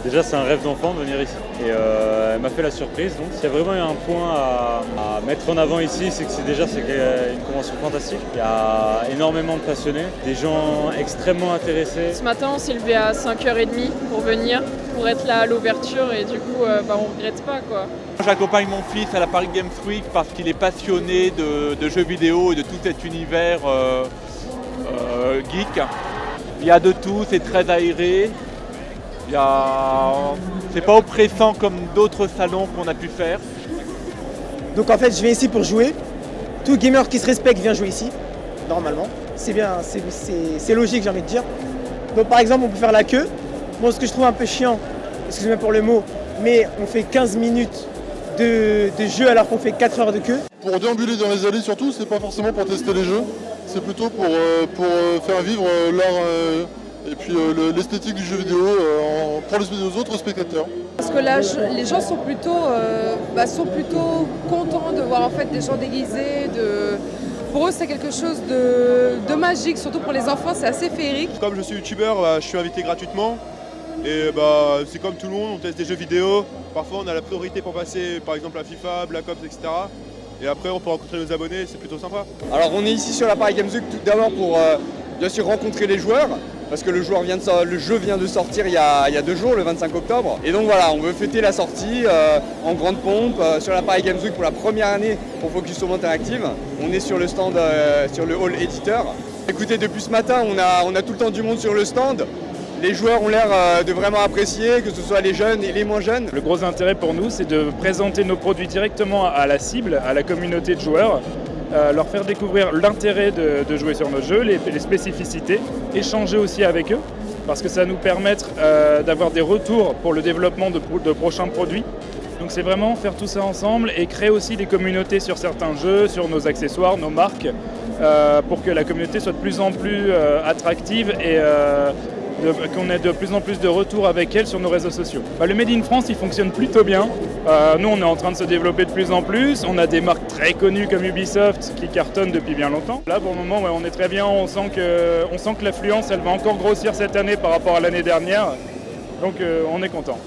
Déjà, c'est un rêve d'enfant de venir ici. Et elle m'a fait la surprise. Donc, s'il y a vraiment un point à mettre en avant ici, c'est que c'est une convention fantastique. Il y a énormément de passionnés, des gens extrêmement intéressés. Ce matin, on s'est levé à 5h30 pour venir, pour être là à l'ouverture et du coup, on regrette pas, quoi. J'accompagne mon fils à la Paris Games Week parce qu'il est passionné de jeux vidéo et de tout cet univers geek. Il y a de tout, c'est très aéré. C'est pas oppressant comme d'autres salons qu'on a pu faire. Donc en fait, je viens ici pour jouer. Tout gamer qui se respecte vient jouer ici, normalement. C'est bien, c'est logique, j'ai envie de dire. Donc par exemple, on peut faire la queue. Bon, ce que je trouve un peu chiant, excusez-moi pour le mot, mais on fait 15 minutes de jeu alors qu'on fait 4 heures de queue. Pour déambuler dans les allées surtout, c'est pas forcément pour tester les jeux, c'est plutôt pour faire vivre l'art et puis l'esthétique du jeu vidéo pour les autres spectateurs. Parce que là, les gens sont plutôt contents de voir en fait des gens déguisés. Pour eux, c'est quelque chose de magique, surtout pour les enfants, c'est assez féerique. Comme je suis youtubeur, je suis invité gratuitement. Et c'est comme tout le monde, on teste des jeux vidéo. Parfois, on a la priorité pour passer, par exemple, à FIFA, Black Ops, etc. Et après, on peut rencontrer nos abonnés, c'est plutôt sympa. Alors, on est ici sur la Paris Games Week tout d'abord pour bien sûr rencontrer les joueurs. Parce que le jeu vient de sortir il y a 2 jours, le 25 octobre. Et donc voilà, on veut fêter la sortie en grande pompe sur la Paris Games Week pour la première année pour Focus Home Interactive. On est sur le stand, sur le hall éditeur. Écoutez, depuis ce matin, on a tout le temps du monde sur le stand. Les joueurs ont l'air de vraiment apprécier, que ce soit les jeunes et les moins jeunes. Le gros intérêt pour nous, c'est de présenter nos produits directement à la cible, à la communauté de joueurs, leur faire découvrir l'intérêt de jouer sur nos jeux, les spécificités, échanger aussi avec eux, parce que ça va nous permettre d'avoir des retours pour le développement de prochains produits. Donc c'est vraiment faire tout ça ensemble et créer aussi des communautés sur certains jeux, sur nos accessoires, nos marques, pour que la communauté soit de plus en plus attractive et qu'on ait de plus en plus de retours avec elle sur nos réseaux sociaux. Le Made in France, il fonctionne plutôt bien. Nous, on est en train de se développer de plus en plus. On a des marques très connues comme Ubisoft qui cartonnent depuis bien longtemps. Là, pour le moment, on est très bien. On sent que l'affluence, elle va encore grossir cette année par rapport à l'année dernière. Donc, on est content.